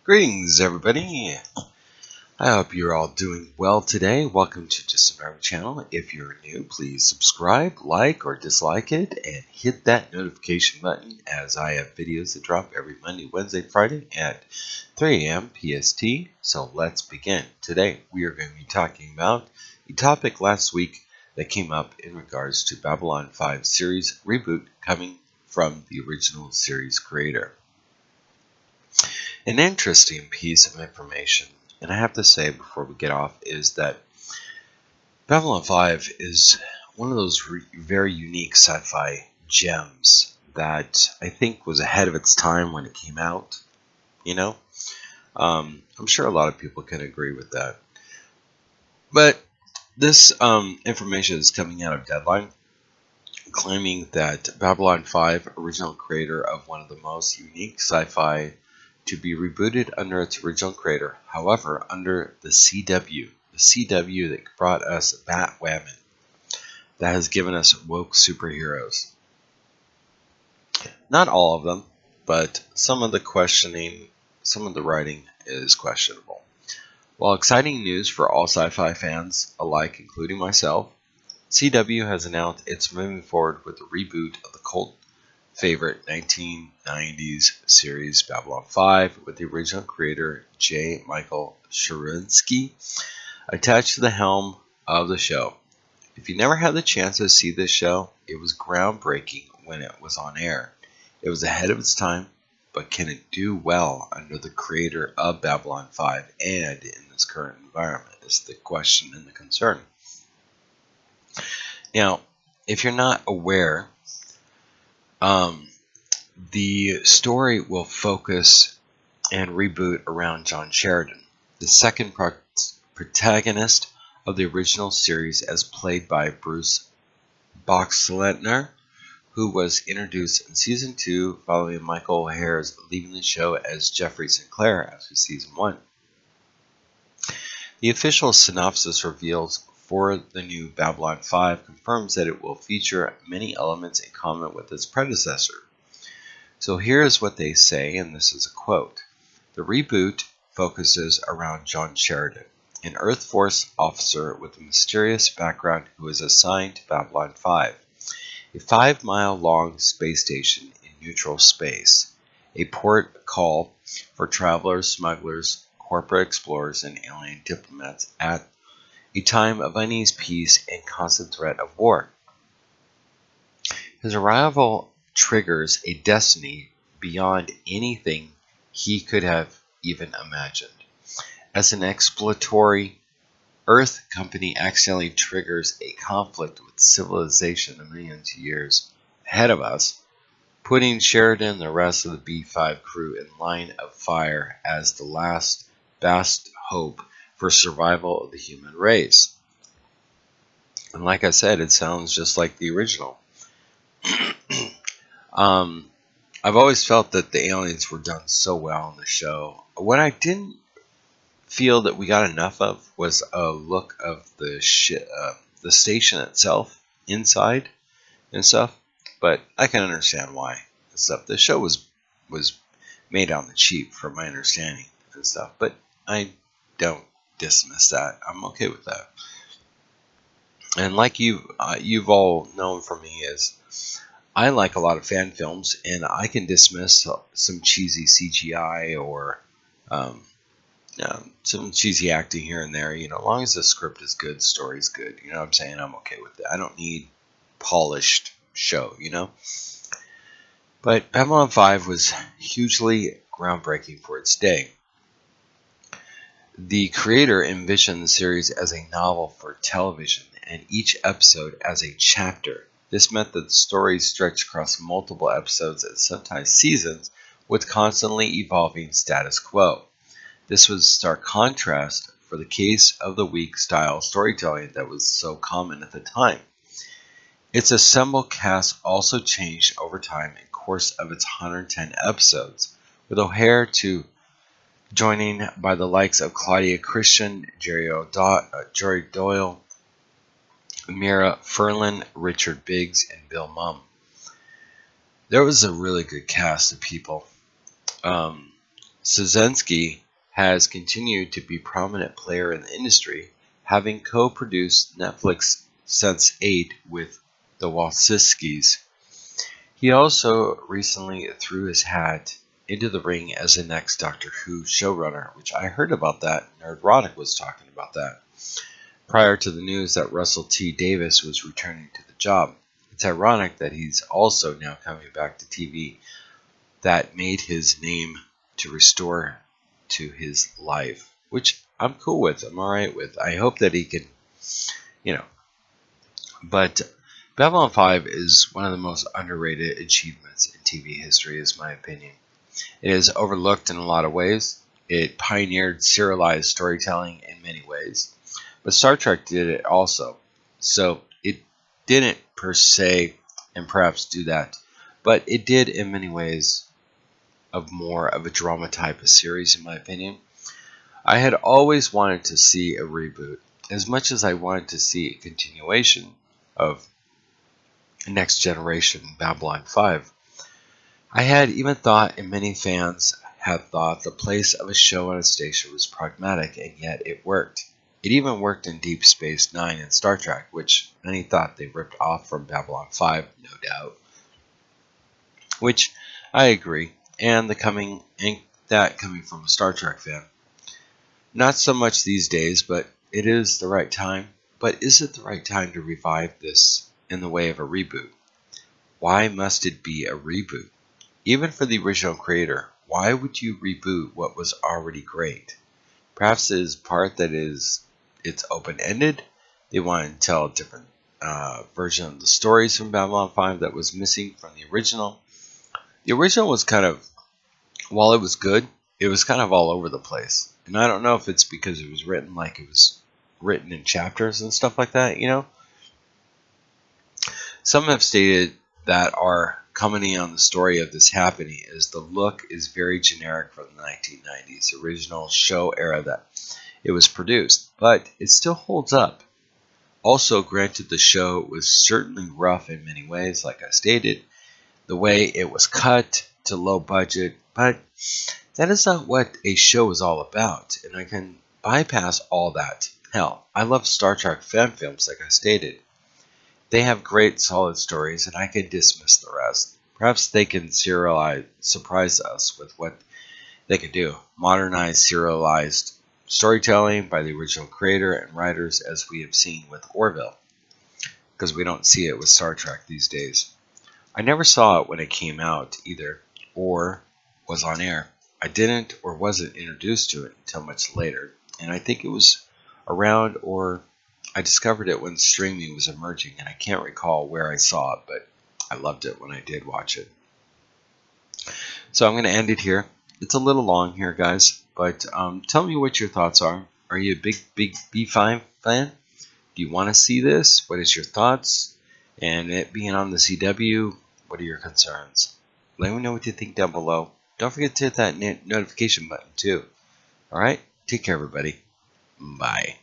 Greetings, everybody. I hope you're all doing well today. Welcome to Just Another Channel. If you're new, please subscribe, like, or dislike it, and hit that notification button as I have videos that drop every Monday, Wednesday, Friday at 3 a.m. PST. So let's begin. Today, we are going to be talking about a topic last week that came up in regards to Babylon 5 series reboot coming from the original series creator. An interesting piece of information, and I have to say before we get off, is that Babylon 5 is one of those very unique sci-fi gems that I think was ahead of its time when it came out. I'm sure a lot of people can agree with that. But this information is coming out of Deadline, claiming that Babylon 5, original creator of one of the most unique sci-fi to be rebooted under its original creator, however, under the CW that brought us Batwoman, that has given us woke superheroes. Not all of them, but some of the writing is questionable. While exciting news for all sci-fi fans alike, including myself, CW has announced it's moving forward with the reboot of the cult favorite 1990s series Babylon 5 with the original creator J. Michael Sherinsky attached to the helm of the show. If you never had the chance to see this show, it was groundbreaking when it was on air. It was ahead of its time, but can it do well under the creator of Babylon 5 and in this current environment is the question and the concern. Now, if you're not aware, the story will focus and reboot around John Sheridan, the second protagonist of the original series, as played by Bruce Boxleitner, who was introduced in Season 2 following Michael O'Hare's leaving the show as Jeffrey Sinclair after Season 1. The official synopsis reveals for the new Babylon 5 confirms that it will feature many elements in common with its predecessor. So here's what they say, and this is a quote. The reboot focuses around John Sheridan, an Earth Force officer with a mysterious background who is assigned to Babylon 5, a 5-mile-long space station in neutral space, a port call for travelers, smugglers, corporate explorers, and alien diplomats at a time of uneasy peace and constant threat of war. His arrival triggers a destiny beyond anything he could have even imagined. As an exploratory Earth company accidentally triggers a conflict with civilization a million years ahead of us, putting Sheridan and the rest of the B-5 crew in line of fire as the last best hope for survival of the human race. And like I said, it sounds just like the original. I've always felt that the aliens were done so well in the show. What I didn't feel that we got enough of was a look of the station itself, inside and stuff. But I can understand why and stuff. The show was made on the cheap, from my understanding and stuff. But I don't dismiss that. I'm okay with that. And like you've all known from me, is I like a lot of fan films, and I can dismiss some cheesy CGI or some cheesy acting here and there. As long as the script is good, story's good. You know what I'm saying? I'm okay with that. I don't need polished show. But Babylon 5 was hugely groundbreaking for its day. The creator envisioned the series as a novel for television, and each episode as a chapter. This meant that the story stretched across multiple episodes and sometimes seasons with constantly evolving status quo. This was stark contrast for the case of the week style storytelling that was so common at the time. Its assembled cast also changed over time in the course of its 110 episodes, with O'Hare joining by the likes of Claudia Christian, Jerry Doyle, Mira Furlan, Richard Biggs, and Bill Mumm. There was a really good cast of people. Szynski has continued to be a prominent player in the industry, having co-produced Netflix Sense8 with the Wachowskis. He also recently threw his hat into the ring as the next Doctor Who showrunner, which I heard about that. Nerdrotic was talking about that prior to the news that Russell T. Davies was returning to the job. It's ironic that he's also now coming back to TV that made his name to restore to his life, which I'm cool with. I'm alright with. I hope that he can, But Babylon 5 is one of the most underrated achievements in TV history, is my opinion. It is overlooked in a lot of ways. It pioneered serialized storytelling in many ways. But Star Trek did it also. So it didn't per se and perhaps do that. But it did in many ways of more of a drama type of series, in my opinion. I had always wanted to see a reboot, as much as I wanted to see a continuation of Next Generation Babylon 5. I had even thought, and many fans had thought, the place of a show on a station was pragmatic, and yet it worked. It even worked in Deep Space Nine and Star Trek, which many thought they ripped off from Babylon 5, no doubt. Which I agree, and coming from a Star Trek fan. Not so much these days, but it is the right time. But is it the right time to revive this in the way of a reboot? Why must it be a reboot? Even for the original creator, why would you reboot what was already great? Perhaps it is part that it's open-ended. They want to tell a different version of the stories from Babylon 5 that was missing from the original. The original was kind of, while it was good, it was kind of all over the place. And I don't know if it's because it was written like it was written in chapters and stuff like that, Some have stated that are commenting on the story of this happening is the look is very generic from the 1990s, original show era that it was produced, but it still holds up. Also, granted, the show was certainly rough in many ways, like I stated, the way it was cut to low budget, but that is not what a show is all about, and I can bypass all that. Hell, I love Star Trek fan films, like I stated. They have great, solid stories, and I can dismiss the rest. Perhaps they can surprise us with what they can do. Modernized, serialized storytelling by the original creator and writers, as we have seen with Orville, because we don't see it with Star Trek these days. I never saw it when it came out either, or was on air. I didn't or wasn't introduced to it until much later, and I think it was around, or I discovered it when streaming was emerging, and I can't recall where I saw it, but I loved it when I did watch it. So I'm going to end it here. It's a little long here, guys, but tell me what your thoughts are. Are you a big B5 fan? Do you want to see this? What is your thoughts? And it being on the CW, what are your concerns? Let me know what you think down below. Don't forget to hit that notification button too. Alright? Take care, everybody. Bye.